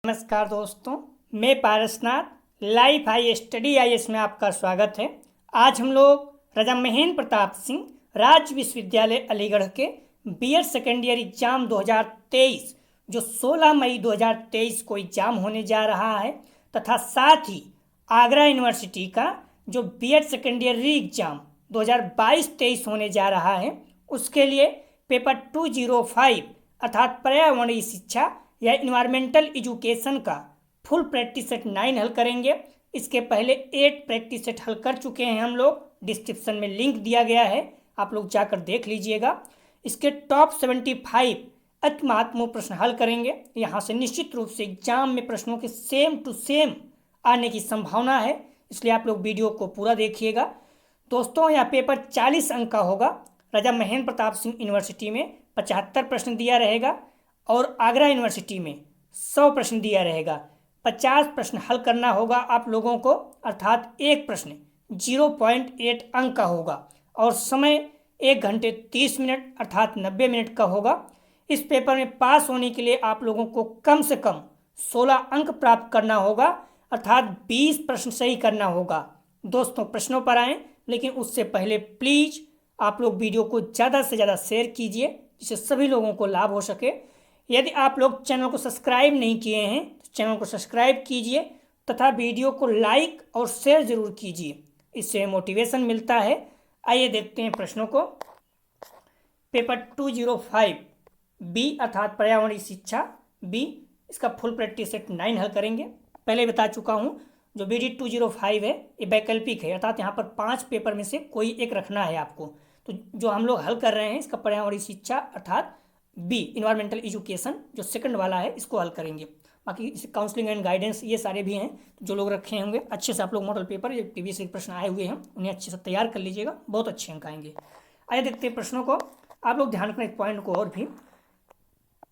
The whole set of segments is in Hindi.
नमस्कार दोस्तों, मैं Parasnath life high study IAS में आपका स्वागत है। आज हम लोग राजा महेंद्र प्रताप सिंह राज्य विश्वविद्यालय अलीगढ़ के बीएड सेकेंड ईयर एग्जाम 2023 जो 16 मई 2023 को एग्जाम होने जा रहा है तथा साथ ही आगरा यूनिवर्सिटी का जो BEd second year re exam 2022-23 होने जा रहा है, उसके लिए पेपर 205 अर्थात पर्यावरणीय शिक्षा या इन्वायरमेंटल एजुकेशन का फुल प्रैक्टिस सेट 9 हल करेंगे। इसके पहले 8 प्रैक्टिस सेट हल कर चुके हैं हम लोग। डिस्क्रिप्शन में लिंक दिया गया है, आप लोग जाकर देख लीजिएगा। इसके टॉप 75 अति महत्वपूर्ण प्रश्न हल करेंगे। यहाँ से निश्चित रूप से एग्जाम में प्रश्नों के सेम टू सेम आने की संभावना है, इसलिए आप लोग वीडियो को पूरा देखिएगा। दोस्तों, यह पेपर 40 अंक का होगा। राजा महेंद्र प्रताप सिंह यूनिवर्सिटी में 75 प्रश्न दिया रहेगा और आगरा यूनिवर्सिटी में 100 प्रश्न दिया रहेगा। 50 प्रश्न हल करना होगा आप लोगों को, अर्थात एक प्रश्न 0.8 अंक का होगा और समय 1 घंटे 30 मिनट अर्थात 90 मिनट का होगा। इस पेपर में पास होने के लिए आप लोगों को कम से कम 16 अंक प्राप्त करना होगा, अर्थात 20 प्रश्न सही करना होगा। दोस्तों, प्रश्नों पर आएँ, लेकिन उससे पहले प्लीज़ आप लोग वीडियो को ज़्यादा से ज़्यादा शेयर कीजिए जिससे सभी लोगों को लाभ हो सके। यदि आप लोग चैनल को सब्सक्राइब नहीं किए हैं तो चैनल को सब्सक्राइब कीजिए तथा वीडियो को लाइक और शेयर जरूर कीजिए, इससे मोटिवेशन मिलता है। आइए देखते हैं प्रश्नों को। पेपर 205 बी अर्थात पर्यावरणीय शिक्षा बी, इसका फुल प्रैक्टिस सेट 9 हल करेंगे। पहले बता चुका हूँ, जो BD 205 है ये वैकल्पिक है, अर्थात यहाँ पर 5 पेपर में से कोई एक रखना है आपको। तो जो हम लोग हल कर रहे हैं इसका पर्यावरणीय शिक्षा अर्थात बी इन्वायरमेंटल एजुकेशन जो सेकंड वाला है, इसको हल करेंगे। बाकी काउंसलिंग एंड गाइडेंस ये सारे भी हैं जो लोग रखे होंगे। अच्छे से आप लोग मॉडल पेपर जो प्रीवियस प्रश्न आए हुए हैं उन्हें अच्छे से तैयार कर लीजिएगा, बहुत अच्छे अंक आएंगे। आइए देखते हैं प्रश्नों को। आप लोग ध्यान रखना एक पॉइंट को और भी,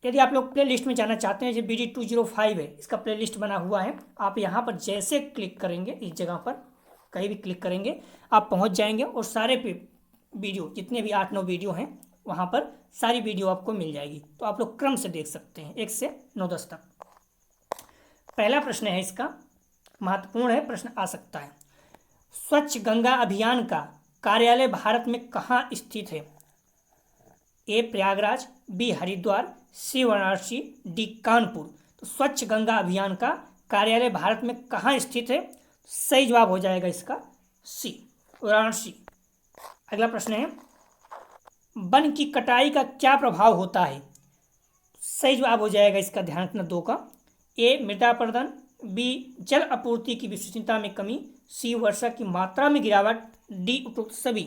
यदि आप लोग प्ले लिस्ट में जाना चाहते हैं, जो BD 205 है इसका प्ले लिस्ट बना हुआ है। आप यहाँ पर जैसे क्लिक करेंगे, इस जगह पर कहीं भी क्लिक करेंगे आप पहुँच जाएंगे और सारे वीडियो जितने भी 8-9 वीडियो हैं वहाँ पर सारी वीडियो आपको मिल जाएगी। तो आप लोग क्रम से देख सकते हैं 1 से 9-10 तक। पहला प्रश्न है, इसका महत्वपूर्ण है, प्रश्न आ सकता है। स्वच्छ गंगा अभियान का कार्यालय भारत में कहाँ स्थित है? ए प्रयागराज, बी हरिद्वार, सी वाराणसी, डी कानपुर। तो स्वच्छ गंगा अभियान का कार्यालय भारत में कहाँ स्थित है? सही जवाब हो जाएगा इसका सी, वाराणसी। अगला प्रश्न है, वन की कटाई का क्या प्रभाव होता है? सही जवाब हो जाएगा इसका, ध्यान रखना 2 का। ए मृदा अपरदन, बी जल आपूर्ति की विश्वसनीयता में कमी, सी वर्षा की मात्रा में गिरावट, डी उपरोक्त सभी।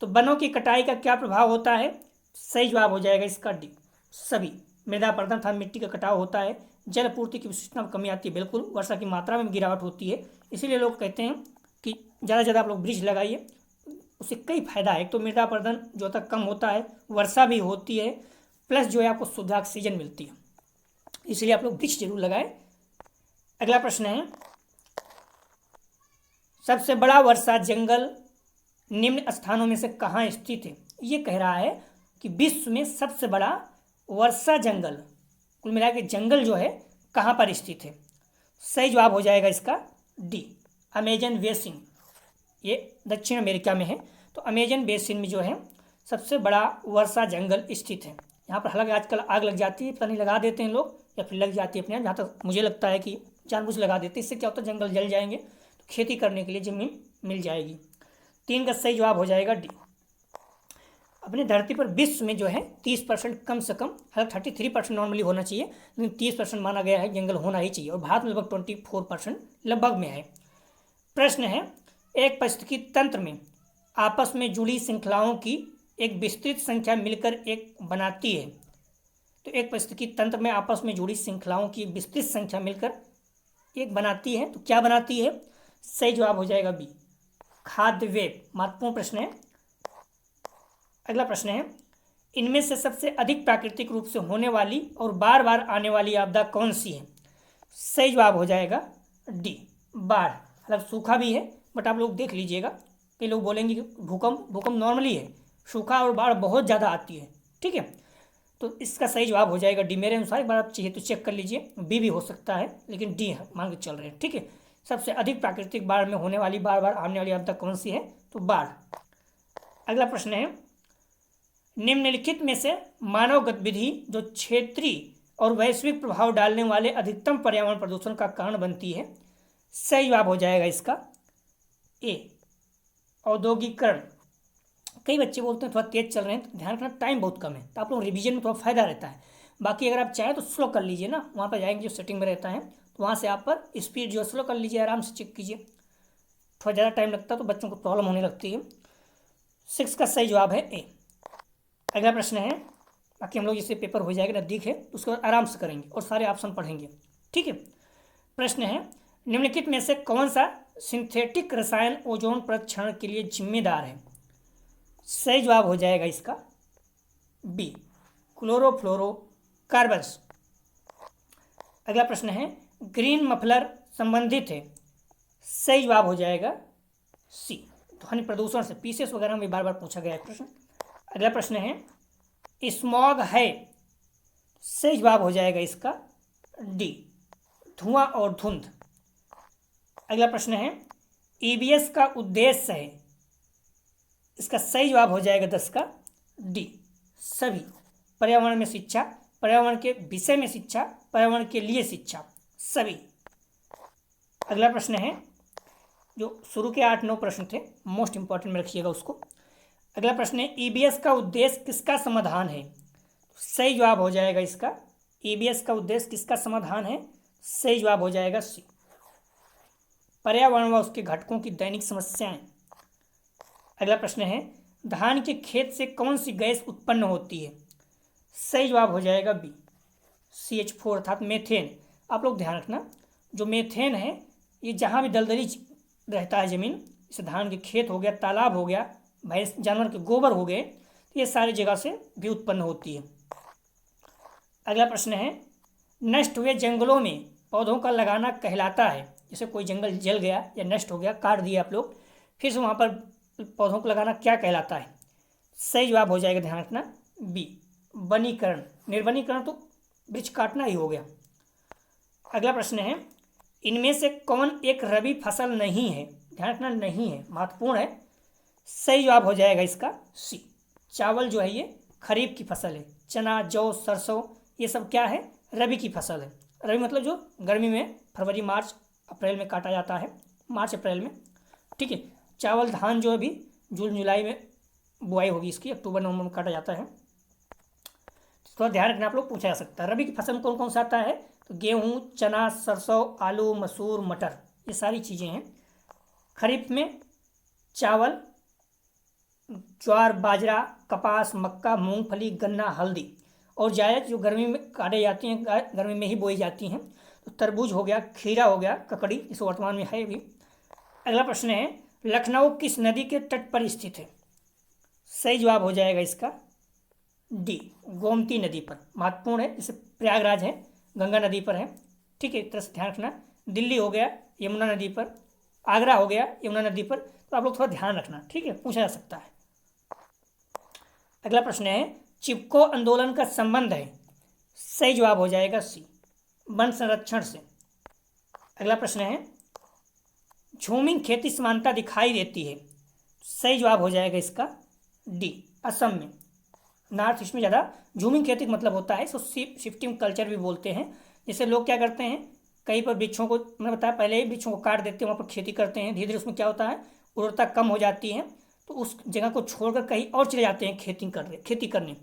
तो वनों की कटाई का क्या प्रभाव होता है? सही जवाब हो जाएगा इसका डी, सभी। मृदा अपरदन था मिट्टी का कटाव होता है, जल आपूर्ति की विश्वसनीयता में कमी आती है, बिल्कुल, वर्षा की मात्रा में गिरावट होती है। इसीलिए लोग कहते हैं कि ज़्यादा से ज़्यादा आप लोग वृक्ष लगाइए, उससे कई फायदा है। एक तो मृदा अपरदन जो तक कम होता है, वर्षा भी होती है, प्लस जो है आपको शुद्ध ऑक्सीजन मिलती है, इसलिए आप लोग वृक्ष जरूर लगाएं। अगला प्रश्न है, सबसे बड़ा वर्षा जंगल निम्न स्थानों में से कहाँ स्थित है? ये कह रहा है कि विश्व में सबसे बड़ा वर्षा जंगल, कुल मिला के जंगल जो है कहाँ पर स्थित है? सही जवाब हो जाएगा इसका डी, अमेजन बेसिन। ये दक्षिण अमेरिका में है। तो अमेजन बेसिन में जो है सबसे बड़ा वर्षा जंगल स्थित है। यहाँ पर हालांकि आजकल आग लग जाती है, पता नहीं लगा देते हैं लोग या फिर लग जाती है अपने आप, जहाँ तक मुझे लगता है कि जानबूझ लगा देते हैं। इससे क्या होता है, जंगल जल जाएंगे तो खेती करने के लिए ज़मीन मिल जाएगी। 3 का सही जवाब हो जाएगा डी। अपनी धरती पर विश्व में जो है 30% कम से कम, हालांकि 33% नॉर्मली होना चाहिए, लेकिन 30% माना गया है जंगल होना ही चाहिए, और भारत में लगभग 24% लगभग में है। प्रश्न है, एक पारिस्थितिकी तंत्र में आपस में जुड़ी श्रृंखलाओं की एक विस्तृत संख्या मिलकर एक बनाती है। तो एक पारिस्थितिकी तंत्र में आपस में जुड़ी श्रृंखलाओं की विस्तृत संख्या मिलकर एक बनाती है, तो क्या बनाती है? सही जवाब हो जाएगा बी, खाद्य वेब। महत्वपूर्ण प्रश्न है। अगला प्रश्न है, इनमें से सबसे अधिक प्राकृतिक रूप से होने वाली और बार बार आने वाली आपदा कौन सी है? सही जवाब हो जाएगा डी, बाढ़। मतलब सूखा भी है, बट आप लोग देख लीजिएगा, कई लोग बोलेंगे कि भूकंप नॉर्मली है, सूखा और बाढ़ बहुत ज़्यादा आती है, ठीक है। तो इसका सही जवाब हो जाएगा डी। मेरे अनुसार एक बार आप चाहिए तो चेक कर लीजिए, बी भी हो सकता है, लेकिन डी मान के चल रहे हैं। ठीक है, सबसे अधिक प्राकृतिक बाढ़ में होने वाली बार बार आने वाली आपदा कौन सी है? तो बाढ़। अगला प्रश्न है, निम्नलिखित में से मानव गतिविधि जो क्षेत्रीय और वैश्विक प्रभाव डालने वाले अधिकतम पर्यावरण प्रदूषण का कारण बनती है? सही जवाब हो जाएगा इसका ए, औद्योगिकरण। कई बच्चे बोलते हैं थोड़ा तेज चल रहे हैं, तो ध्यान रखना टाइम बहुत कम है, तो आप लोग रिवीजन में थोड़ा फायदा रहता है। बाकी अगर आप चाहें तो स्लो कर लीजिए ना, वहाँ पर जाएंगे जो सेटिंग में रहता है, तो वहाँ से आप पर स्पीड जो स्लो कर लीजिए, आराम से चेक कीजिए। थोड़ा ज़्यादा टाइम लगता है तो बच्चों को प्रॉब्लम होने लगती है। 6 का सही जवाब है ए। अगला प्रश्न है, बाकी हम लोग जैसे पेपर हो जाएगा नज़दीक है तो उसको आराम से करेंगे और सारे ऑप्शन पढ़ेंगे। ठीक है, प्रश्न है, निम्नलिखित में से कौन सा सिंथेटिक रसायन ओजोन परत क्षरण के लिए जिम्मेदार है? सही जवाब हो जाएगा इसका बी, क्लोरोफ्लोरोकार्बन्स। अगला प्रश्न है, ग्रीन मफलर संबंधित है? सही जवाब हो जाएगा सी, ध्वनि प्रदूषण से। पीसीएस वगैरह में बार बार पूछा गया है प्रश्न। अगला प्रश्न है, स्मॉग है? सही जवाब हो जाएगा इसका डी, धुआं और धुंध। अगला प्रश्न है, ईबीएस का उद्देश्य है? इसका सही जवाब हो जाएगा 10 का डी, सभी। पर्यावरण में शिक्षा, पर्यावरण के विषय में शिक्षा, पर्यावरण के लिए शिक्षा, सभी। अगला प्रश्न है, जो शुरू के 8-9 प्रश्न थे, मोस्ट इंपॉर्टेंट में रखिएगा उसको। अगला प्रश्न है, ईबीएस का उद्देश्य किसका समाधान है? सही जवाब हो जाएगा इसका, ईबीएस का उद्देश्य किसका समाधान है? सही जवाब हो जाएगा सी, पर्यावरण व उसके घटकों की दैनिक समस्याएं। अगला प्रश्न है, धान के खेत से कौन सी गैस उत्पन्न होती है? सही जवाब हो जाएगा बी, CH4 अर्थात मेथेन। आप लोग ध्यान रखना, जो मेथेन है ये जहाँ भी दलदली रहता है ज़मीन, जैसे धान के खेत हो गया, तालाब हो गया, भैंस जानवर के गोबर हो गए, तो ये सारी जगह से भी उत्पन्न होती है। अगला प्रश्न है, नष्ट हुए जंगलों में पौधों का लगाना कहलाता है? जैसे कोई जंगल जल गया या नष्ट हो गया, काट दिया आप लोग, फिर से वहाँ पर पौधों को लगाना क्या कहलाता है? सही जवाब हो जाएगा, ध्यान रखना, बी, वनीकरण। निर्वनीकरण तो वृक्ष काटना ही हो गया। अगला प्रश्न है, इनमें से कौन एक रबी फसल नहीं है? ध्यान रखना, नहीं है, महत्वपूर्ण है। सही जवाब हो जाएगा इसका सी, चावल जो है ये खरीफ की फसल है। चना, जौ, सरसों ये सब क्या है? रबी की फसल है। रबी मतलब जो गर्मी में फरवरी, मार्च, अप्रैल में काटा जाता है, मार्च अप्रैल में। ठीक है, चावल, धान जो अभी जून जुलाई में बुआई होगी इसकी, अक्टूबर नवंबर में काटा जाता है। थोड़ा ध्यान रखना, आप लोग पूछा जा सकता है। रबी की फसल कौन कौन सा आता है? तो गेहूँ, चना, सरसों, आलू, मसूर, मटर, ये सारी चीज़ें हैं। खरीफ में चावल, ज्वार, बाजरा, कपास, मक्का, मूंगफली, गन्ना, हल्दी, और जायद जो गर्मी में काटे जाती हैं, गर्मी में ही बोई जाती हैं, तो तरबूज हो गया, खीरा हो गया, ककड़ी, इस वर्तमान में है भी। अगला प्रश्न है, लखनऊ किस नदी के तट पर स्थित है? सही जवाब हो जाएगा इसका डी, गोमती नदी पर। महत्वपूर्ण है, जैसे प्रयागराज है गंगा नदी पर है। ठीक है, इस तरह से ध्यान रखना। दिल्ली हो गया यमुना नदी पर, आगरा हो गया यमुना नदी पर, तो आप लोग थोड़ा ध्यान रखना। ठीक है, पूछा जा सकता है। अगला प्रश्न है, चिपको आंदोलन का संबंध है? सही जवाब हो जाएगा सी, वन संरक्षण से। अगला प्रश्न है, झूमिंग खेती समानता दिखाई देती है? सही जवाब हो जाएगा इसका डी, असम में, नॉर्थ ईस्ट में ज़्यादा झूमिंग खेती का मतलब होता है, इसको शिफ्टिंग कल्चर भी बोलते हैं। जैसे लोग क्या करते हैं, कहीं पर वृक्षों को, मैंने बताया पहले ही, वृक्षों को काट देते हैं, वहाँ पर खेती करते हैं, धीरे धीरे उसमें क्या होता है, उर्वरता कम हो जाती है, तो उस जगह को छोड़कर कहीं और चले जाते हैं खेती करने,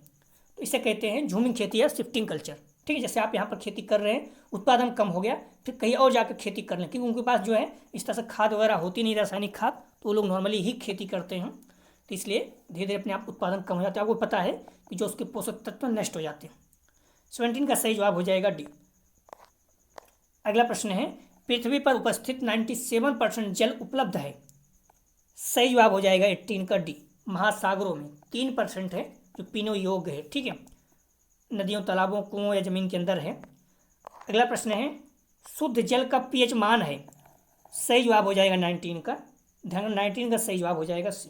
तो इसे कहते हैं झूमिंग खेती या शिफ्टिंग कल्चर। ठीक है, जैसे आप यहाँ पर खेती कर रहे हैं, उत्पादन कम हो गया, फिर कहीं और जाकर खेती कर लें, क्योंकि उनके पास जो है इस तरह से खाद वगैरह होती नहीं, रासायनिक खाद, तो वो लोग नॉर्मली ही खेती करते हैं, तो इसलिए धीरे धीरे अपने आप उत्पादन कम हो जाता है। आपको पता है कि जो उसके पोषक तत्व नष्ट हो जाते हैं। 17 का सही जवाब हो जाएगा डी। अगला प्रश्न है, पृथ्वी पर उपस्थित 97% जल उपलब्ध है? सही जवाब हो जाएगा 18 का डी, महासागरों में 3% है जो पीने योग्य है। ठीक है, नदियों, तालाबों, कुओं या जमीन के अंदर है। अगला प्रश्न है, शुद्ध जल का पीएच मान है? सही जवाब हो जाएगा 19 का, ध्यान, 19 का सही जवाब हो जाएगा सी,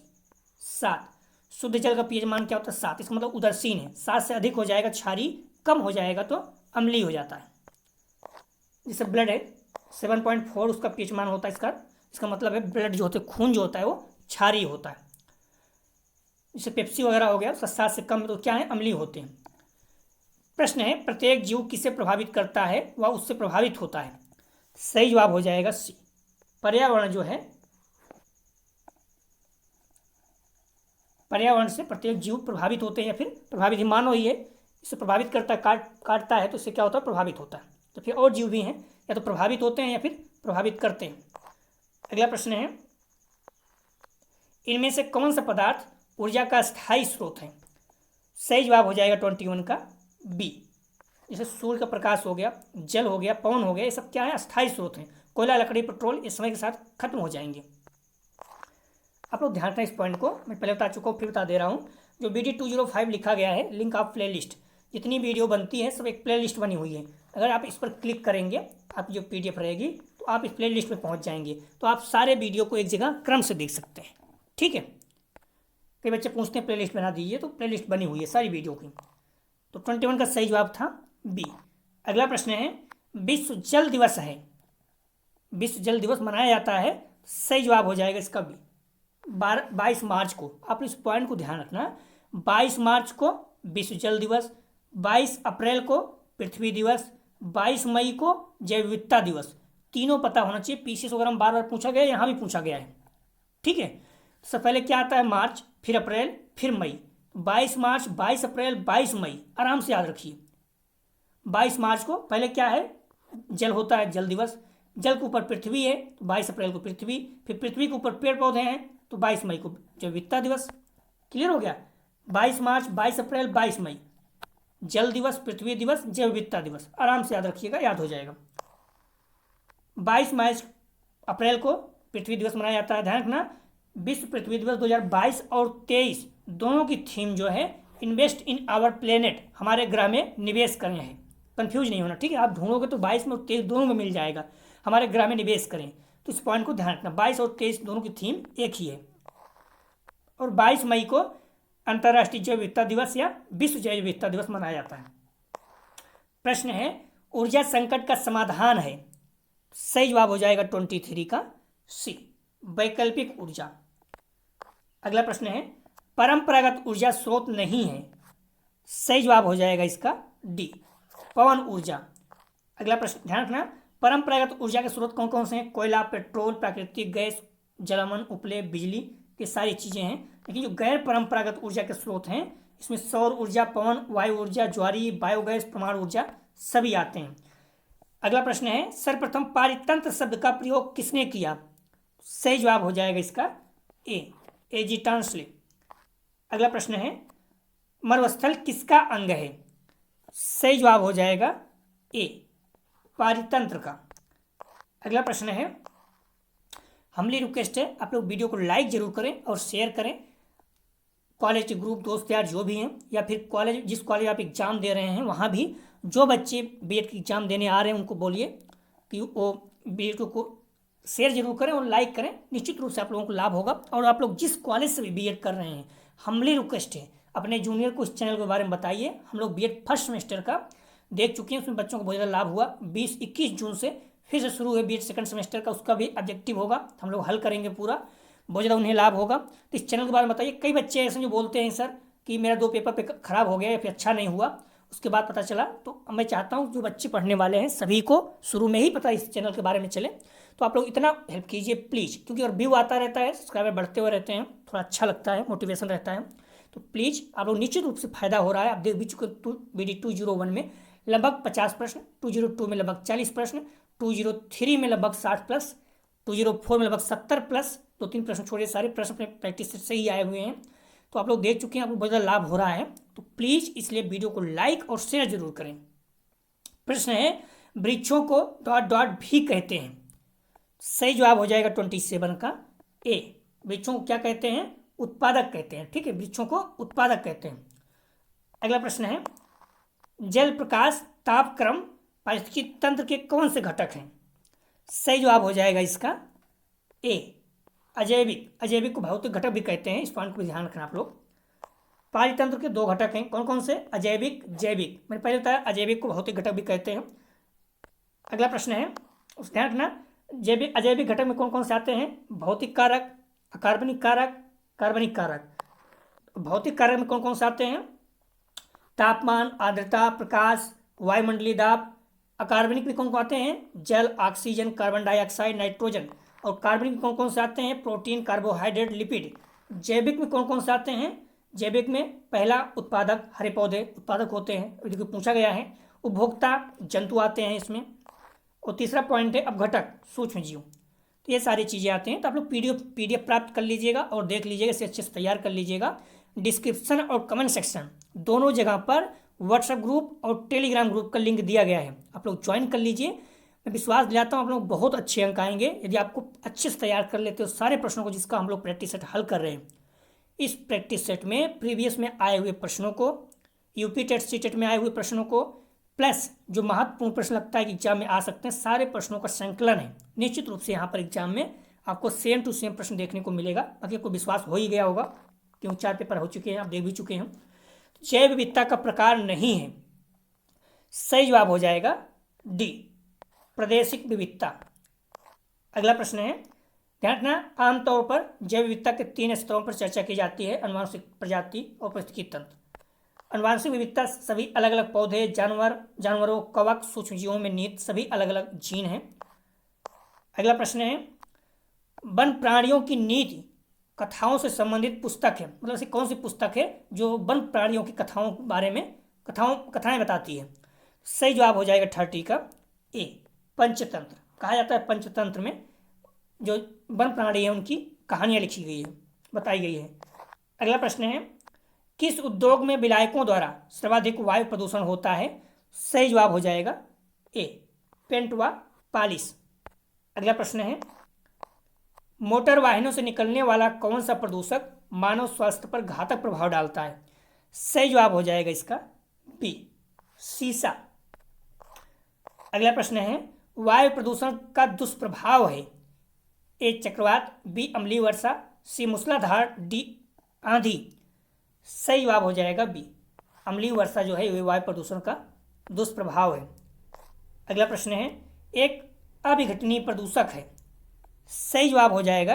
7। शुद्ध जल का पीएच मान क्या होता है 7, इसका मतलब उदासीन है। 7 से अधिक हो जाएगा क्षारीय, कम हो जाएगा तो अम्लीय हो जाता है। जैसे ब्लड है 7.4 उसका पीएच मान होता है इसका, इसका मतलब है ब्लड जो होता है, खून जो होता है वो क्षारीय होता है। जैसे पेप्सी वगैरह हो गया उसका 7 से कम तो क्या है, अम्लीय होते हैं। प्रश्न है प्रत्येक जीव किसे प्रभावित करता है वह उससे प्रभावित होता है। सही जवाब हो जाएगा सी, पर्यावरण जो है, पर्यावरण से प्रत्येक जीव प्रभावित होते हैं या फिर प्रभावित ही मानो ही है, इसे प्रभावित करता है, काटता है तो इससे क्या होता है, प्रभावित होता है। तो फिर और जीव भी हैं, या तो प्रभावित होते हैं या फिर प्रभावित करते हैं। अगला प्रश्न है इनमें से कौन सा पदार्थ ऊर्जा का स्थायी स्रोत है। सही जवाब हो जाएगा 21 का बी। जैसे सूर्य का प्रकाश हो गया, जल हो गया, पवन हो गया, ये सब क्या है, अस्थायी स्रोत हैं। कोयला, लकड़ी, पेट्रोल ये समय के साथ खत्म हो जाएंगे। आप लोग ध्यान रखना इस पॉइंट को, मैं पहले बता चुका हूँ फिर बता दे रहा हूँ। जो BD 205 लिखा गया है लिंक ऑफ प्ले लिस्ट, जितनी वीडियो बनती है सब एक प्ले लिस्ट बनी हुई है। अगर आप इस पर क्लिक करेंगे आपकी जो PDF रहेगी तो आप इस प्ले लिस्ट में पहुँच जाएंगे, तो आप सारे वीडियो को एक जगह क्रम से देख सकते हैं। ठीक है, कई बच्चे पूछते हैं प्ले लिस्ट बना दीजिए, तो प्ले लिस्ट बनी हुई है सारी वीडियो की। तो 21 का सही जवाब था बी। अगला प्रश्न है विश्व जल दिवस है, विश्व जल दिवस मनाया जाता है, सही जवाब हो जाएगा इसका बी। 22 मार्च को, आप इस पॉइंट को ध्यान रखना, 22 मार्च को विश्व जल दिवस, 22 अप्रैल को पृथ्वी दिवस, 22 मई को जैव विविधता दिवस। तीनों पता होना चाहिए, पीसीएस वगैरह में बार बार पूछा गया, यहाँ भी पूछा गया है। ठीक है, सबसे पहले क्या आता है, मार्च, फिर अप्रैल, फिर मई। 22 मार्च, 22 अप्रैल, 22 मई, आराम से याद रखिए। 22 मार्च को पहले क्या है, जल होता है, जल दिवस। जल के ऊपर पृथ्वी है तो 22 अप्रैल को पृथ्वी, फिर पृथ्वी के ऊपर पेड़ पौधे हैं तो 22 मई को जैव विविधता दिवस। क्लियर हो गया, 22 मार्च, 22 अप्रैल, 22 मई, जल दिवस, पृथ्वी दिवस, जैव विविधता दिवस, आराम से याद रखिएगा, याद हो जाएगा। 22 अप्रैल को पृथ्वी दिवस मनाया जाता है। ध्यान रखना, विश्व पृथ्वी दिवस 2022 और 23 दोनों की थीम जो है इन्वेस्ट इन आवर प्लेनेट, हमारे ग्रह में निवेश करें है। कंफ्यूज नहीं होना, ठीक है, आप ढूंढोगे तो 22 में और 23 दोनों में मिल जाएगा, हमारे ग्रह में निवेश करें। तो इस पॉइंट को ध्यान रखना, 22 और 23 दोनों की थीम एक ही है। और 22 मई को अंतर्राष्ट्रीय जैव विविधता दिवस या विश्व जैव विविधता दिवस मनाया जाता है। प्रश्न है ऊर्जा संकट का समाधान है, सही जवाब हो जाएगा 23 का सी, वैकल्पिक ऊर्जा। अगला प्रश्न है परंपरागत ऊर्जा स्रोत नहीं है, सही जवाब हो जाएगा इसका डी, पवन ऊर्जा। अगला प्रश्न ध्यान रखना, परंपरागत ऊर्जा के स्रोत कौन कौन से हैं, कोयला, पेट्रोल, प्राकृतिक गैस, जलमन, उपले, बिजली, ये सारी चीजें हैं। लेकिन जो गैर परंपरागत ऊर्जा के स्रोत हैं इसमें सौर ऊर्जा, पवन, वायु ऊर्जा, ज्वारी, बायोगैस, परमाणु ऊर्जा सभी आते हैं। अगला प्रश्न है सर्वप्रथम पारितंत्र शब्द का प्रयोग किसने किया, सही जवाब हो जाएगा इसका ए, एजी टांसले। अगला प्रश्न है मरुस्थल किसका अंग है, सही जवाब हो जाएगा ए, पारितंत्र का। अगला प्रश्न है हमली रिक्वेस्ट है आप लोग वीडियो को लाइक जरूर करें और शेयर करें, कॉलेज के ग्रुप दोस्त यार जो भी हैं, या फिर कॉलेज जिस कॉलेज आप एग्जाम दे रहे हैं वहाँ भी जो बच्चे बीएड की एग्जाम देने आ रहे हैं उनको बोलिए कि वो वीडियो को शेयर जरूर करें और लाइक करें, निश्चित रूप से आप लोगों को लाभ होगा। और आप लोग जिस कॉलेज से भी बीएड कर रहे हैं हमली रिक्वेस्ट है अपने जूनियर को इस चैनल के बारे में बताइए। हम लोग बीएड फर्स्ट सेमेस्टर का देख चुके हैं, उसमें बच्चों को बहुत ज़्यादा लाभ हुआ। 20-21 जून से फिर से शुरू है बीएड सेकंड सेमेस्टर का, उसका भी ऑब्जेक्टिव होगा, हम लोग हल करेंगे पूरा, बहुत ज़्यादा उन्हें लाभ होगा। तो इस चैनल के बारे में बताइए। कई बच्चे ऐसे जो बोलते हैं सर कि मेरा 2 पेपर खराब हो गया या फिर अच्छा नहीं हुआ, उसके बाद पता चला, तो मैं चाहता हूँ जो बच्चे पढ़ने वाले हैं सभी को शुरू में ही पता इस चैनल के बारे में चले, तो आप लोग इतना हेल्प कीजिए प्लीज़, क्योंकि और व्यू आता रहता है, सब्सक्राइबर बढ़ते हुए रहते हैं, थोड़ा अच्छा लगता है, मोटिवेशन रहता है। तो प्लीज़ आप लोग निश्चित रूप से फायदा हो रहा है। आप देख भी चुके BD 201 में लगभग 50 प्रश्न, 202 में लगभग 40 प्रश्न, 203 में लगभग 60 प्लस, 204 में लगभग 70 प्लस, 2-3 प्रश्न छोड़े सारे प्रश्न अपने प्रैक्टिस से ही आए हुए हैं। तो आप लोग देख चुके हैं, आपको बहुत ज़्यादा लाभ हो रहा है। तो प्लीज़ इसलिए वीडियो को लाइक और शेयर जरूर करें। प्रश्न है वृक्षों को ... भी कहते हैं, सही जवाब हो जाएगा 27 का ए, वृक्षों को क्या कहते हैं, उत्पादक कहते हैं। ठीक है, वृक्षों को उत्पादक कहते हैं। अगला प्रश्न है जल, प्रकाश, तापक्रम पारिस्थितिकी तंत्र के कौन से घटक हैं, सही जवाब हो जाएगा इसका ए, अजैविक। अजैविक को भौतिक घटक भी कहते हैं, इस पॉइंट को ध्यान रखना आप लोग। पारितंत्र के दो घटक हैं, कौन कौन से? अजैविक, जैविक। मैंने पहले बताया अजैविक को भौतिक घटक भी कहते हैं। अगला प्रश्न है, उस ध्यान रखना, जैविक अजैविक घटक में कौन कौन से आते हैं? भौतिक कारक, अकार्बनिक कारक, कार्बनिक कारक। भौतिक कारक में कौन कौन से आते हैं? तापमान, आर्द्रता, प्रकाश, वायुमंडलीय दाब। अकार्बनिक में कौन कौन आते हैं? जल, ऑक्सीजन, कार्बन डाइऑक्साइड, नाइट्रोजन। और कार्बनिक में कौन कौन से आते हैं? Protein, carbohydrate, lipid. जैविक में कौन कौन से आते हैं? जैविक में पहला उत्पादक, हरे पौधे उत्पादक होते हैं, जो पूछा गया है। उपभोक्ता, जंतु आते हैं इसमें। और तीसरा पॉइंट है अपघटक, सूक्ष्म जीव। तो ये सारी चीज़ें आते हैं। तो आप लोग पीडीएफ प्राप्त कर लीजिएगा और देख लीजिएगा, इसे अच्छे से तैयार कर लीजिएगा। डिस्क्रिप्शन और कमेंट सेक्शन दोनों जगह पर व्हाट्सएप ग्रुप और टेलीग्राम ग्रुप का लिंक दिया गया है, आप लोग ज्वाइन कर लीजिए। मैं विश्वास दिलाता हूँ आप लोग बहुत अच्छे अंक आएंगे यदि आपको अच्छे से तैयार कर लेते हो सारे प्रश्नों को, जिसका हम लोग प्रैक्टिस सेट हल कर रहे हैं। इस प्रैक्टिस सेट में प्रीवियस में आए हुए प्रश्नों को, यूपी टेट सी टेट में आए हुए प्रश्नों को, प्लस जो महत्वपूर्ण प्रश्न लगता है कि एग्जाम में आ सकते हैं, सारे प्रश्नों का संकलन है। निश्चित रूप से यहाँ पर एग्जाम में आपको सेम टू सेम प्रश्न देखने को मिलेगा। बाकी आपको विश्वास हो ही गया होगा क्योंकि 4 पेपर हो चुके हैं, आप देख भी चुके हैं। जैव विविधता का प्रकार नहीं है, सही जवाब हो जाएगा डी, प्रादेशिक विविधता। अगला प्रश्न है, ध्यान रखना, आमतौर पर जैव विविधता के 3 स्तरों पर चर्चा की जाती है: अनुवांशिक, प्रजाति और पारिस्थितिकी तंत्र। अनुवांशिक विविधता सभी अलग अलग पौधे, जानवरों, कवक, सूक्ष्म जीवों में निहित सभी अलग अलग जीन हैं। अगला प्रश्न है, वन प्राणियों की नीति कथाओं से संबंधित पुस्तक है, मतलब ऐसी कौन सी पुस्तक है जो वन प्राणियों की कथाओं के बारे में कथाएं बताती है? सही जवाब हो जाएगा 30 का ए, पंचतंत्र। कहा जाता है पंचतंत्र में जो वन प्राणी है उनकी कहानियां लिखी गई है, बताई गई है। अगला प्रश्न है, किस उद्योग में विलायकों द्वारा सर्वाधिक वायु प्रदूषण होता है? सही जवाब हो जाएगा ए, पेंट व पालिश। अगला प्रश्न है, मोटर वाहनों से निकलने वाला कौन सा प्रदूषक मानव स्वास्थ्य पर घातक प्रभाव डालता है? सही जवाब हो जाएगा इसका बी, सीसा। अगला प्रश्न है, वायु प्रदूषण का दुष्प्रभाव है ए, चक्रवात, बी, अम्लीय वर्षा, सी, मूसलाधार, डी, आंधी। सही जवाब हो जाएगा बी, अम्लीय वर्षा जो है वह वायु प्रदूषण का दुष्प्रभाव है। अगला प्रश्न है, एक अविघटनीय प्रदूषक है। सही जवाब हो जाएगा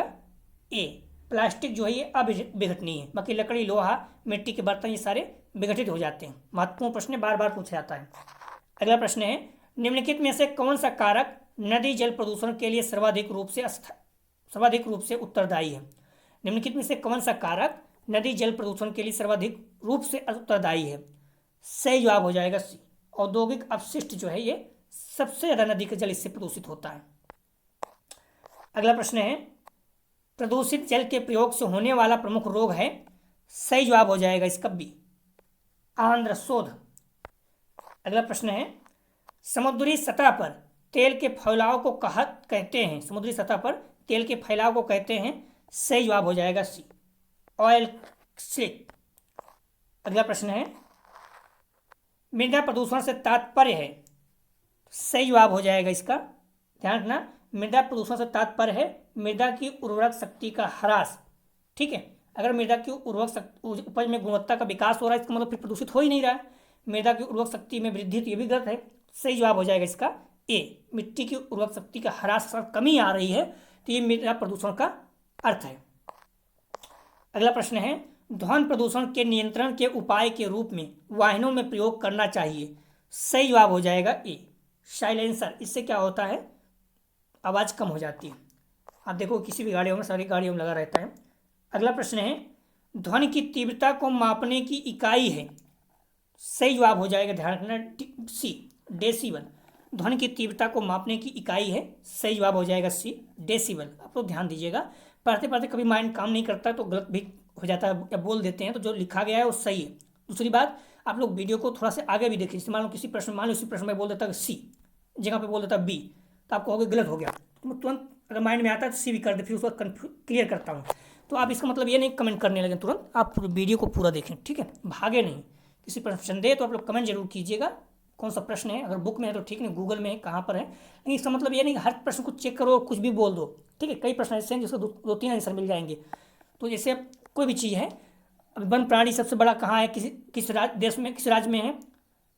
ए, प्लास्टिक जो है ये अविघटनीय है, बाकी लकड़ी, लोहा, मिट्टी के बर्तन ये सारे विघटित हो जाते हैं। महत्वपूर्ण प्रश्न बार बार पूछा जाता है। अगला प्रश्न है, निम्नलिखित में से कौन सा कारक नदी जल प्रदूषण के लिए सर्वाधिक रूप से उत्तरदायी है? निम्नलिखित में से कौन सा कारक नदी जल प्रदूषण के लिए सर्वाधिक रूप से उत्तरदायी है? सही जवाब हो जाएगा सी, औद्योगिक अपशिष्ट जो है ये सबसे ज्यादा नदी का जल इससे प्रदूषित होता है। अगला प्रश्न है, प्रदूषित जल के प्रयोग से होने वाला प्रमुख रोग है? सही जवाब हो जाएगा इसका बी, आंध्र शोध। अगला प्रश्न है, समुद्री सतह पर तेल के फैलाव को कहते हैं, समुद्री सतह पर तेल के फैलाव को कहते हैं? सही जवाब हो जाएगा सी, ऑयल स्लिक। अगला प्रश्न है, मृदा प्रदूषण से तात्पर्य है? सही जवाब हो जाएगा इसका, ध्यान रखना, मृदा प्रदूषण से तात्पर्य है मृदा की उर्वरक शक्ति का ह्रास। ठीक है, अगर मृदा की उपज में गुणवत्ता का विकास हो रहा है इसका मतलब फिर प्रदूषित हो ही नहीं रहा है। मृदा की उर्वरक शक्ति में वृद्धि, तो ये भी गलत है। सही जवाब हो जाएगा इसका ए, मिट्टी की उर्वरक शक्ति का ह्रास, कमी आ रही है तो ये मृदा प्रदूषण का अर्थ है। अगला प्रश्न है, ध्वनि प्रदूषण के नियंत्रण के उपाय के रूप में वाहनों में प्रयोग करना चाहिए? सही जवाब हो जाएगा ए, साइलेंसर। इससे क्या होता है, आवाज़ कम हो जाती है। आप देखो किसी भी गाड़ियों में, सारी गाड़ियों में लगा रहता है। अगला प्रश्न है, ध्वनि की तीव्रता को मापने की इकाई है? सही जवाब हो जाएगा, ध्यान रखना, सी, डेसिबल। ध्वनि की तीव्रता को मापने की इकाई है, सही जवाब हो जाएगा सी, डेसिबल। आप लोग ध्यान दीजिएगा, पढ़ते पढ़ते कभी माइंड काम नहीं करता तो गलत भी हो जाता है या बोल देते हैं, तो जो लिखा गया है वो सही है। दूसरी बात, आप लोग वीडियो को थोड़ा सा आगे भी देखिए। मान लो किसी प्रश्न, मान लो इसी प्रश्न में बोल देता सी जगह पे बोल देता बी, तो आपको होगा गलत हो गया, तो तुरंत अगर माइंड में आता है तो सी भी कर दे, फिर उसको क्लियर करता हूँ। तो आप इसका मतलब ये नहीं कमेंट करने लगे तुरंत, आप वीडियो को पूरा देखें, ठीक है, भागे नहीं। किसी प्रश्न संदेह तो आप लोग कमेंट जरूर कीजिएगा कौन सा प्रश्न है। अगर बुक में है तो ठीक नहीं, गूगल में है, कहाँ पर है, लेकिन इसका मतलब ये नहीं कि हर प्रश्न को चेक करो और कुछ भी बोल दो। ठीक है, कई प्रश्न ऐसे हैं जिसको 2-3 आंसर मिल जाएंगे। तो जैसे कोई भी चीज़ है, अब वन प्राणी सबसे बड़ा कहाँ है, किस देश में, किस राज्य में है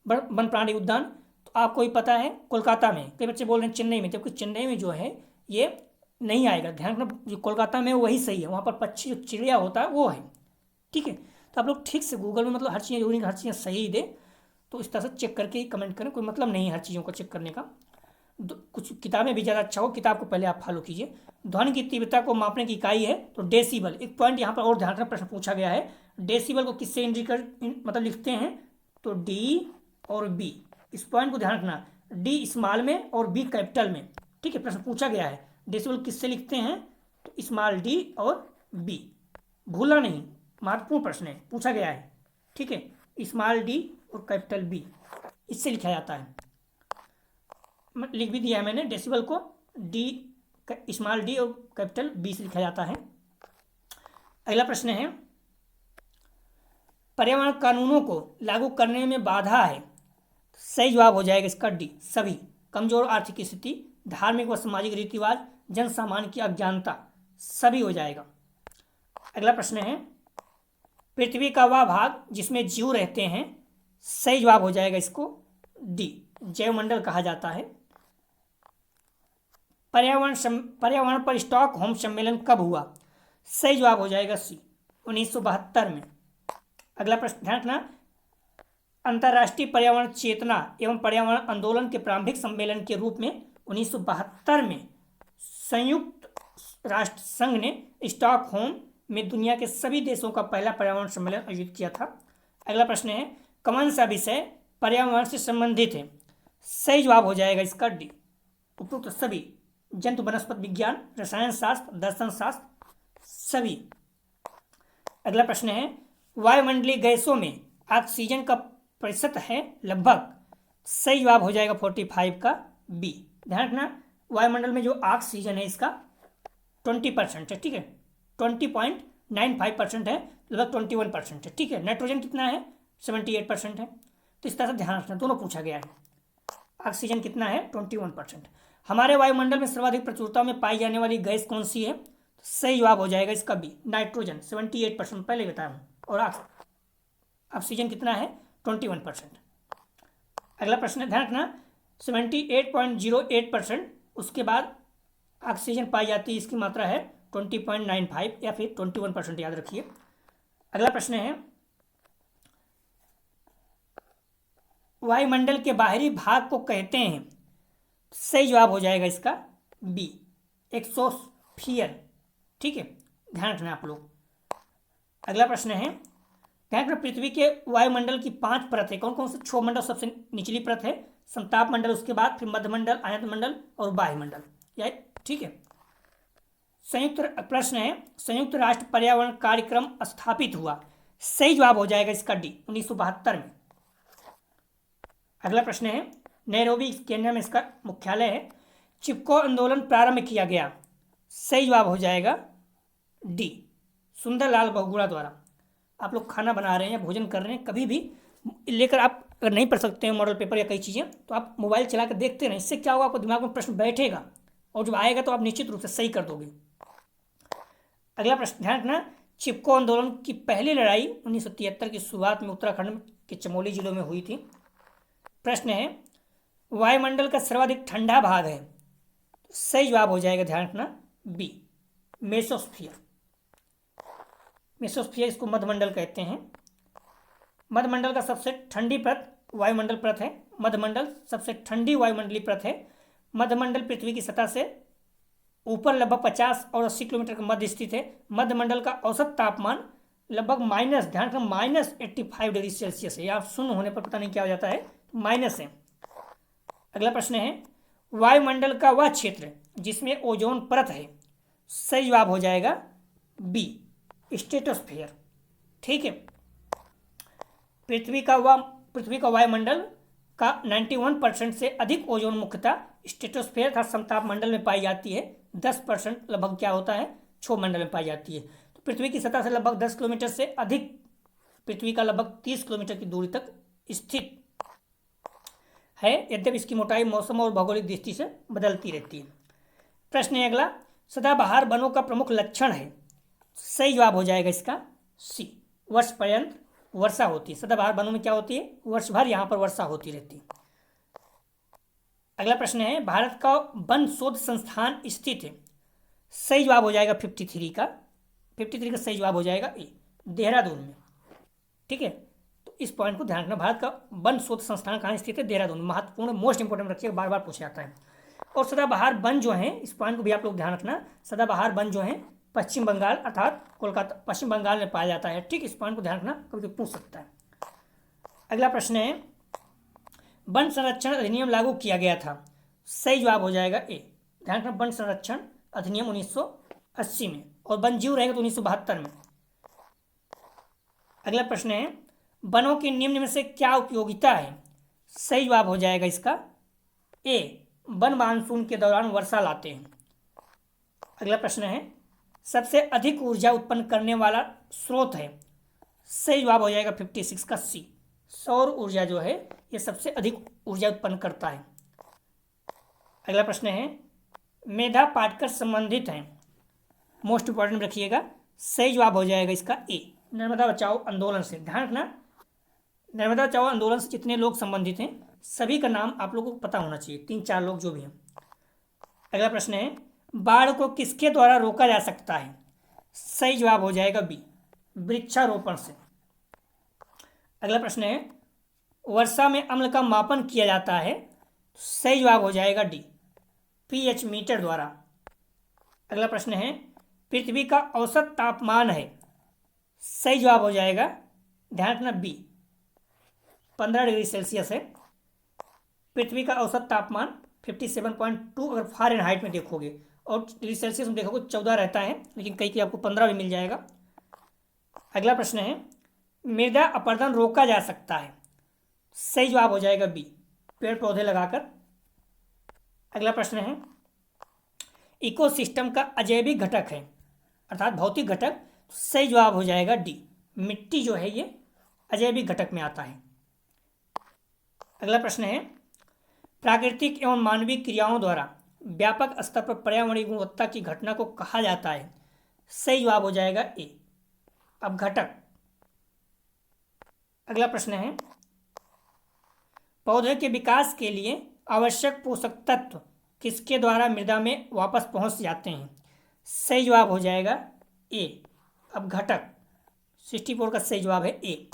वन प्राणी उद्यान? तो आपको ही पता है, कोलकाता में। कई बच्चे बोल रहे हैं चेन्नई में, जबकि चेन्नई में जो है ये नहीं आएगा। ध्यान रखना, जो कोलकाता में वही सही है, वहाँ पर पक्षी जो चिड़िया होता है वो है। ठीक है, तो आप लोग ठीक से गूगल में मतलब हर चीज़ जरूरी, हर चीज़ सही दे, तो इस तरह से चेक करके ही कमेंट करें, कोई मतलब नहीं है हर चीज़ों को चेक करने का। कुछ किताबें भी ज़्यादा अच्छा हो, किताब को पहले आप फॉलो कीजिए। ध्वनि की तीव्रता को मापने की इकाई है तो डेसिबल। एक पॉइंट यहाँ पर और ध्यान रखना, प्रश्न पूछा गया है, डेसिबल को किससे मतलब लिखते हैं? तो डी और बी। इस पॉइंट को ध्यान रखना, डी स्मॉल में और बी कैपिटल में। ठीक है, प्रश्न पूछा गया है डेसिबल किससे लिखते हैं, तो स्मॉल डी और बी, भूलना नहीं, महत्वपूर्ण प्रश्न है, पूछा गया है। ठीक है, स्मॉल डी और कैपिटल बी, इससे लिखा जाता है। लिख भी दिया है मैंने, डेसिबल को डी, स्मॉल डी और कैपिटल बी से लिखा जाता है। अगला प्रश्न है, पर्यावरण कानूनों को लागू करने में बाधा है। सही जवाब हो जाएगा इसका डी, सभी। कमजोर आर्थिक स्थिति, धार्मिक व सामाजिक रीति रिवाज, जन सामान्य की अज्ञानता, सभी हो जाएगा। अगला प्रश्न है, पृथ्वी का वह भाग जिसमें जीव रहते हैं। सही जवाब हो जाएगा इसको डी, जैवमंडल कहा जाता है। पर्यावरण पर स्टॉकहोम सम्मेलन कब हुआ? सही जवाब हो जाएगा सी, 1972 में। अगला प्रश्न ध्यान रखना, अंतर्राष्ट्रीय पर्यावरण चेतना एवं पर्यावरण आंदोलन के प्रारंभिक सम्मेलन के रूप में 1972 में संयुक्त राष्ट्र संघ ने स्टॉकहोम में दुनिया के सभी देशों का पहला पर्यावरण सम्मेलन आयोजित किया था। अगला प्रश्न है, कौन सा विषय पर्यावरण से संबंधित है? सही जवाब हो जाएगा इसका डी, उपरोक्त सभी। जंतु वनस्पति विज्ञान, रसायन शास्त्र, दर्शन शास्त्र, सभी। अगला प्रश्न है, वायुमंडलीय गैसों में ऑक्सीजन का प्रतिशत है लगभग। सही जवाब हो जाएगा 45 का बी। ध्यान रखना, वायुमंडल में जो ऑक्सीजन है इसका 20% है। ठीक है, 20.95% है, लगभग 21% है। ठीक है, नाइट्रोजन कितना है? 78% है। तो इस तरह से ध्यान रखना, दोनों पूछा गया है। ऑक्सीजन कितना है? 21%। हमारे वायुमंडल में सर्वाधिक प्रचुरता में पाई जाने वाली गैस कौन सी है? तो सही जवाब हो जाएगा इसका बी, नाइट्रोजन, 78%, पहले बताया हूँ। और ऑक्सीजन कितना है? 21%। अगला प्रश्न ध्यान रखना, 78.08%, उसके बाद ऑक्सीजन पाई जाती है, इसकी मात्रा है 20.95 या फिर 21%, याद रखिए। अगला प्रश्न है, वायुमंडल के बाहरी भाग को कहते हैं। सही जवाब हो जाएगा इसका बी, एक्सोस्फियर। ठीक है, ध्यान रखना आप लोग। अगला प्रश्न है, ध्यान रखना, पृथ्वी के वायुमंडल की 5 परत है। कौन कौन से? क्षोभमंडल सबसे निचली परत है, समताप मंडल उसके बाद, फिर मध्यमंडल, आयत मंडल और वायुमंडल। ठीक है। संयुक्त प्रश्न है, संयुक्त राष्ट्र पर्यावरण कार्यक्रम स्थापित हुआ। सही जवाब हो जाएगा इसका डी, 1972 में। अगला प्रश्न है, नैरोबी केन्या में इसका मुख्यालय है। चिपको आंदोलन प्रारंभ किया गया। सही जवाब हो जाएगा डी, सुंदरलाल बहुगुणा द्वारा। आप लोग खाना बना रहे हैं या भोजन कर रहे हैं, कभी भी लेकर आप अगर नहीं पढ़ सकते हैं मॉडल पेपर या कई चीज़ें, तो आप मोबाइल चला कर देखते रहें। इससे क्या होगा, आपको दिमाग में प्रश्न बैठेगा और जब आएगा तो आप निश्चित रूप से सही कर दोगे। अगला प्रश्न ध्यान रखना, चिपको आंदोलन की पहली लड़ाई 1973 की शुरुआत में उत्तराखंड के चमोली जिलों में हुई थी। प्रश्न है, वायुमंडल का सर्वाधिक ठंडा भाग है। सही जवाब हो जाएगा, ध्यान रखना, बी, मेसोस्फियर। मेसोस्फियर इसको मध्यमंडल कहते हैं। मध्यमंडल का सबसे ठंडी परत वायुमंडल परत है। मध्यमंडल सबसे ठंडी वायुमंडलीय परत है। मध्यमंडल पृथ्वी की सतह से ऊपर लगभग 50 और 80 किलोमीटर के मध्य स्थित है। मध्यमंडल का औसत तापमान लगभग माइनस, ध्यान रखना, -85 डिग्री सेल्सियस है। या शून्य होने पर पता नहीं क्या हो जाता है, माइनस है। अगला प्रश्न है, वायुमंडल का वह क्षेत्र जिसमें ओजोन परत है। सही जवाब हो जाएगा बी, स्ट्रेटोस्फीयर। ठीक है, पृथ्वी का वायुमंडल का 91% से अधिक ओजोन मुख्यतः स्ट्रेटोस्फीयर अर्थात समताप मंडल में पाई जाती है। 10% लगभग क्या होता है, क्षोभ मंडल में पाई जाती है। तो पृथ्वी की सतह से लगभग 10 किलोमीटर से अधिक, पृथ्वी का लगभग 30 किलोमीटर की दूरी तक स्थित है। यद्यपि इसकी मोटाई मौसम और भौगोलिक दृष्टि से बदलती रहती है। प्रश्न है अगला, सदाबहार वनों का प्रमुख लक्षण है। सही जवाब हो जाएगा इसका सी, वर्ष पर्यंत वर्षा होती है। सदाबहार वनों में क्या होती है, वर्ष भर यहाँ पर वर्षा होती रहती है। अगला प्रश्न है, भारत का वन शोध संस्थान स्थित है। सही जवाब हो जाएगा 53 का, 53 का सही जवाब हो जाएगा ए, देहरादून में। ठीक है, तो इस पॉइंट को ध्यान रखना, भारत का वन शोध संस्थान कहाँ स्थित है, देहरादून। महत्वपूर्ण, मोस्ट इंपोर्टेंट रखिएगा, बार बार पूछा जाता है। और सदाबहार वन जो है, इस पॉइंट को भी आप लोग ध्यान रखना, सदाबहार वन जो है पश्चिम बंगाल अर्थात कोलकाता, पश्चिम बंगाल में पाया जाता है। ठीक, इस पॉइंट को ध्यान रखना, कभी पूछ सकता है। अगला प्रश्न है, वन संरक्षण अधिनियम लागू किया गया था। सही जवाब हो जाएगा ए, ध्यान रखना, वन संरक्षण अधिनियम 1980 में, और वन जीव रहेगा तो 1972 में। अगला प्रश्न है, वनों की निम्न में से क्या उपयोगिता है। सही जवाब हो जाएगा इसका ए, वन मानसून के दौरान वर्षा लाते हैं। अगला प्रश्न है, सबसे अधिक ऊर्जा उत्पन्न करने वाला स्रोत है। सही जवाब हो जाएगा 56 का सी, सौर ऊर्जा जो है ये सबसे अधिक ऊर्जा उत्पन्न करता है। अगला प्रश्न है, मेधा पाटकर संबंधित हैं। मोस्ट इंपॉर्टेंट रखिएगा, सही जवाब हो जाएगा इसका ए, नर्मदा बचाओ आंदोलन से। ध्यान रखना, नर्मदा बचाओ आंदोलन से जितने लोग संबंधित हैं सभी का नाम आप लोगों को पता होना चाहिए, 3-4 लोग जो भी हैं। अगला प्रश्न है, बाढ़ को किसके द्वारा रोका जा सकता है। सही जवाब हो जाएगा बी, वृक्षारोपण से। अगला प्रश्न है, वर्षा में अम्ल का मापन किया जाता है। सही जवाब हो जाएगा डी, पीएच मीटर द्वारा। अगला प्रश्न है, पृथ्वी का औसत तापमान है। सही जवाब हो जाएगा, ध्यान रखना बी, 15 डिग्री सेल्सियस है। पृथ्वी का औसत तापमान 57.2 अगर फ़ारेनहाइट में देखोगे, और डिग्री सेल्सियस में देखोगे 14 रहता है, लेकिन कई कई आपको 15 भी मिल जाएगा। अगला प्रश्न है, मृदा अपरदन रोका जा सकता है। सही जवाब हो जाएगा बी, पेड़ पौधे लगाकर। अगला प्रश्न है, इकोसिस्टम का अजैविक घटक है अर्थात भौतिक घटक। सही जवाब हो जाएगा डी, मिट्टी जो है ये अजैविक घटक में आता है। अगला प्रश्न है, प्राकृतिक एवं मानवीय क्रियाओं द्वारा व्यापक स्तर पर पर्यावरणीय गुणवत्ता की घटना को कहा जाता है। सही जवाब हो जाएगा ए, अपघटक। अगला प्रश्न है, पौधे के विकास के लिए आवश्यक पोषक तत्व किसके द्वारा मृदा में वापस पहुंच जाते हैं। सही जवाब हो जाएगा ए, अपघटक। 64 का सही जवाब है ए।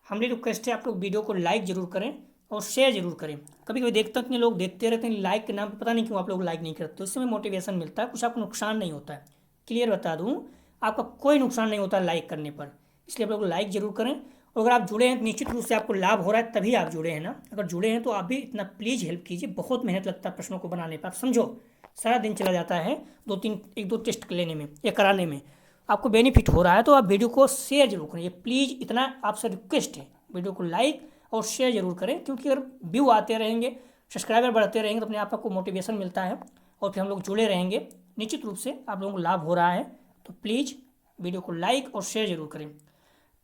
हमारी रिक्वेस्ट है आप लोग वीडियो को लाइक जरूर करें और शेयर जरूर करें। कभी कभी देखता हूँ कि लोग देखते रहते हैं, लाइक के नाम पे पता नहीं क्यों आप लोग लाइक नहीं करते, उससे हमें मोटिवेशन मिलता है, कुछ आपको नुकसान नहीं होता है। क्लियर बता दूँ, आपका कोई नुकसान नहीं होता लाइक करने पर, इसलिए आप लोग लाइक जरूर करें। और अगर आप जुड़े हैं तो निश्चित रूप से आपको लाभ हो रहा है, तभी आप जुड़े हैं ना। अगर जुड़े हैं तो आप भी इतना प्लीज़ हेल्प कीजिए, बहुत मेहनत लगता है प्रश्नों को बनाने पर। आप समझो, सारा दिन चला जाता है 1-2 टेस्ट लेने में या कराने में। आपको बेनिफिट हो रहा है तो आप वीडियो को शेयर जरूर करें, प्लीज़ इतना आपसे रिक्वेस्ट है। वीडियो को लाइक और शेयर जरूर करें, क्योंकि अगर व्यू आते रहेंगे, सब्सक्राइबर बढ़ते रहेंगे, तो अपने आप को मोटिवेशन मिलता है और फिर हम लोग जुड़े रहेंगे। निश्चित रूप से आप लोगों को लाभ हो रहा है, तो प्लीज़ वीडियो को लाइक और शेयर जरूर करें।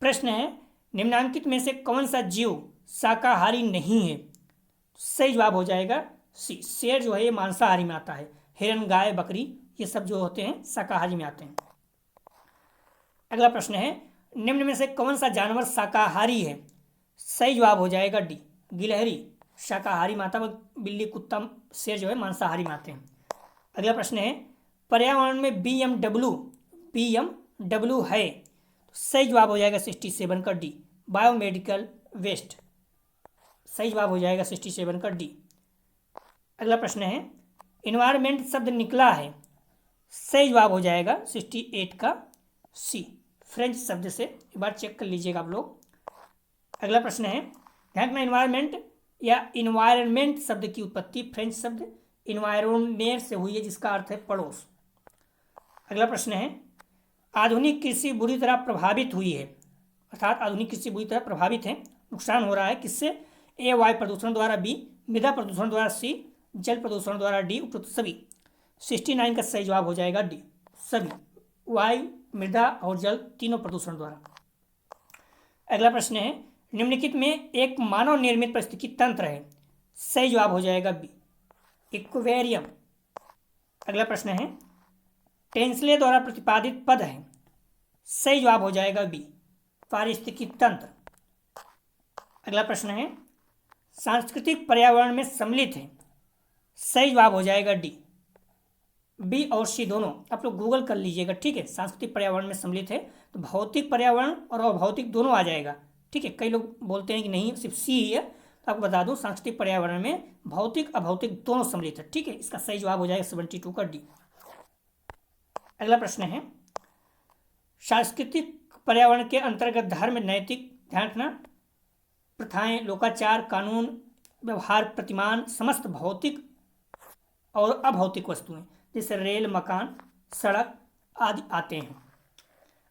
प्रश्न है, निम्नांकित में से कौन सा जीव शाकाहारी नहीं है। सही जवाब हो जाएगा सी, शेर जो है ये मांसाहारी में आता है। हिरन, गाय, बकरी ये सब जो होते हैं शाकाहारी में आते हैं। अगला प्रश्न है, निम्न में से कौन सा जानवर शाकाहारी है। सही जवाब हो जाएगा डी, गिलहरी शाकाहारी में आता है, बिल्ली, कुत्ता, शेर जो है मांसाहारी में आते हैं। अगला प्रश्न है, पर्यावरण में बीएमडब्ल्यू है। सही जवाब हो जाएगा 67 का डी, बायोमेडिकल वेस्ट। सही जवाब हो जाएगा 67 का डी। अगला प्रश्न है, इन्वायरमेंट शब्द निकला है। सही जवाब हो जाएगा 68 का सी, फ्रेंच शब्द से। एक बार चेक कर लीजिएगा आप लोग। अगला प्रश्न है, ध्यान रखना, इन्वायरमेंट या इन्वायरमेंट शब्द की उत्पत्ति फ्रेंच शब्द इन्वायरोनेर से हुई है, जिसका अर्थ है पड़ोस। अगला प्रश्न है, आधुनिक कृषि बुरी तरह प्रभावित हुई है अर्थात आधुनिक कृषि बुरी तरह प्रभावित है, नुकसान हो रहा है किससे। ए, वायु प्रदूषण द्वारा, बी, मृदा प्रदूषण द्वारा, सी, जल प्रदूषण द्वारा, डी, उपरोक्त सभी। 69 का सही जवाब हो जाएगा डी, सभी, वायु, मृदा और जल तीनों प्रदूषण द्वारा। अगला प्रश्न है, निम्नलिखित में एक मानव निर्मित पारिस्थितिकी तंत्र है। सही जवाब हो जाएगा बी, एक्वेरियम। अगला प्रश्न है, टेंसले द्वारा प्रतिपादित पद है। सही जवाब हो जाएगा बी, पारिस्थितिकी तंत्र। अगला प्रश्न है सांस्कृतिक पर्यावरण में सम्मिलित है। सही जवाब हो जाएगा डी। बी और सी दोनों आप लोग गूगल कर लीजिएगा, ठीक है। सांस्कृतिक पर्यावरण में सम्मिलित है तो भौतिक पर्यावरण और अभौतिक दोनों आ जाएगा, ठीक है। कई लोग बोलते हैं कि नहीं सिर्फ सी ही है, तो आपको बता दूं सांस्कृतिक पर्यावरण में भौतिक अभौतिक दोनों सम्मिलित है, ठीक है। इसका सही जवाब हो जाएगा 72 का डी। अगला प्रश्न है सांस्कृतिक पर्यावरण के अंतर्गत धर्म, नैतिक, ध्यान रखना, प्रथाएं, लोकाचार, कानून, व्यवहार, प्रतिमान, समस्त भौतिक और अभौतिक वस्तुएं जैसे रेल, मकान, सड़क आदि आते हैं।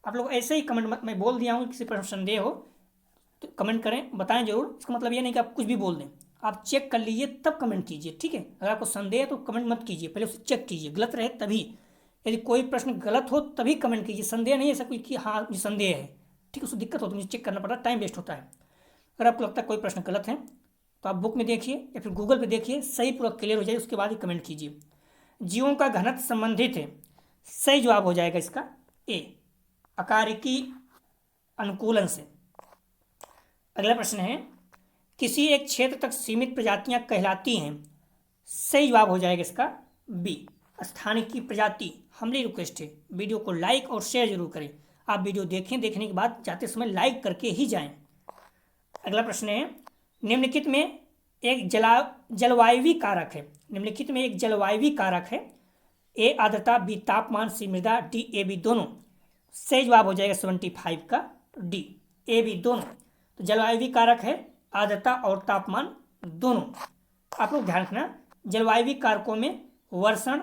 आप लोग ऐसे ही कमेंट मैं बोल दिया हूँ, किसी पर संदेह हो तो कमेंट करें, बताएं जरूर। इसका मतलब ये नहीं कि आप कुछ भी बोल दें, आप चेक कर लीजिए तब कमेंट कीजिए, ठीक है। अगर आपको संदेह है तो कमेंट मत कीजिए, पहले उसे चेक कीजिए, गलत रहे तभी। यदि कोई प्रश्न गलत हो तभी कमेंट कीजिए, संदेह नहीं ऐसा कोई कि हाँ मुझे संदेह है, ठीक है। उसको दिक्कत हो तो मुझे चेक करना पड़ता है, टाइम वेस्ट होता है। अगर आपको लगता है कोई प्रश्न गलत है तो आप बुक में देखिए या फिर गूगल पे देखिए, सही पूरा क्लियर हो जाए उसके बाद ही कमेंट कीजिए। जीवों का घनत्व संबंधित है। सही जवाब हो जाएगा इसका ए, आकारिकी अनुकूलन से। अगला प्रश्न है किसी एक क्षेत्र तक सीमित प्रजातियां कहलाती हैं। सही जवाब हो जाएगा इसका बी, स्थानिकी प्रजाति। हमारी रिक्वेस्ट है वीडियो को लाइक और शेयर जरूर करें। आप वीडियो देखें, देखने के बाद जाते समय लाइक करके ही जाएं। अगला प्रश्न है निम्नलिखित में एक जलवायवी कारक है। निम्नलिखित में एक जलवायवी कारक है। ए आर्द्रता, बी तापमान, सी मृदा, डी ए बी दोनों। सही जवाब हो जाएगा 75 का डी, ए बी दोनों। तो जलवायवी कारक है आर्द्रता और तापमान दोनों। आप लोग ध्यान रखना जलवायवी कारकों में वर्षण,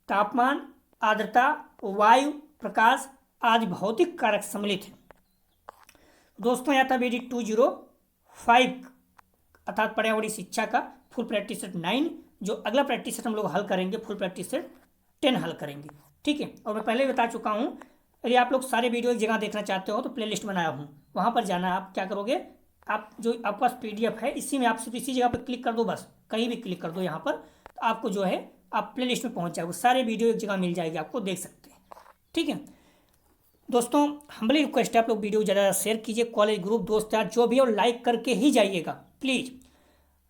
तापमान, आर्द्रता, वायु, प्रकाश आदि भौतिक कारक सम्मिलित हैं। दोस्तों यह था वीडियो 205 अर्थात पर्यावरणीय शिक्षा का फुल प्रैक्टिस सेट 9। जो अगला प्रैक्टिस सेट हम लोग हल करेंगे फुल प्रैक्टिस सेट 10 हल करेंगे, ठीक है। और मैं पहले बता चुका हूँ यदि आप लोग सारे वीडियो एक जगह देखना चाहते हो तो प्लेलिस्ट बनाया हूँ, वहाँ पर जाना है। आप क्या करोगे, आप जो आपके पास PDF है इसी में आप सिर्फ इसी जगह पर क्लिक कर दो, बस कहीं भी क्लिक कर दो यहाँ पर, तो आपको जो है आप प्लेलिस्ट में पहुँच जाओगे, सारे वीडियो एक जगह मिल जाएगी, आपको देख सकते हैं, ठीक है। दोस्तों हम्बली रिक्वेस्ट है आप लोग वीडियो ज़्यादा शेयर कीजिए, कॉलेज ग्रुप दोस्त यार जो भी है, और लाइक करके ही जाइएगा प्लीज़।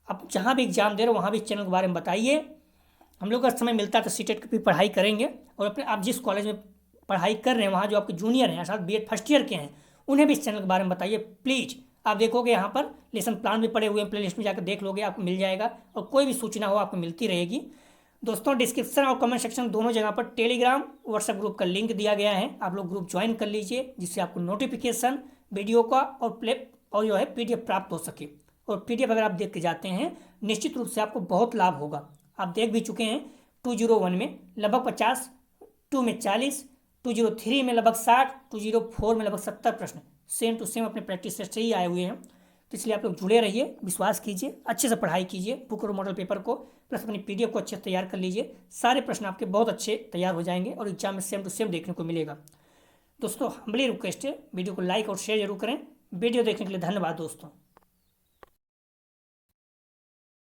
आप जहाँ भी एग्जाम दे रहे हो वहाँ भी चैनल के बारे में बताइए। हम लोग का समय मिलता है तो सीटेट की भी पढ़ाई करेंगे, और अपने आप जिस कॉलेज में पढ़ाई कर रहे हैं वहाँ जो आपके जूनियर हैं अर्थात BEd फर्स्ट ईयर के हैं उन्हें भी इस चैनल के बारे में बताइए प्लीज़। आप देखोगे यहाँ पर लेसन प्लान भी पड़े हुए हैं, प्लेलिस्ट में जाकर देख लोगे, आपको मिल जाएगा, और कोई भी सूचना हो आपको मिलती रहेगी। दोस्तों डिस्क्रिप्शन और कमेंट सेक्शन दोनों जगह पर टेलीग्राम व्हाट्सएप ग्रुप का लिंक दिया गया है, आप लोग ग्रुप ज्वाइन कर लीजिए जिससे आपको नोटिफिकेशन वीडियो का और जो है PDF प्राप्त हो सके। और PDF अगर आप देख के जाते हैं निश्चित रूप से आपको बहुत लाभ होगा। आप देख भी चुके हैं 201 में लगभग 50, 2 में 40, 203 में लगभग 60, 204 में लगभग 70 प्रश्न सेम टू सेम अपने प्रैक्टिस सेट से ही आए हुए हैं। तो इसलिए आप लोग जुड़े रहिए, विश्वास कीजिए, अच्छे से पढ़ाई कीजिए, बुक और मॉडल पेपर को प्लस अपनी PDF को अच्छे से तैयार कर लीजिए। सारे प्रश्न आपके बहुत अच्छे तैयार हो जाएंगे और एग्जाम में सेम टू सेम देखने को मिलेगा। दोस्तों हम्बली रिक्वेस्ट है वीडियो को लाइक और शेयर जरूर करें। वीडियो देखने के लिए धन्यवाद दोस्तों।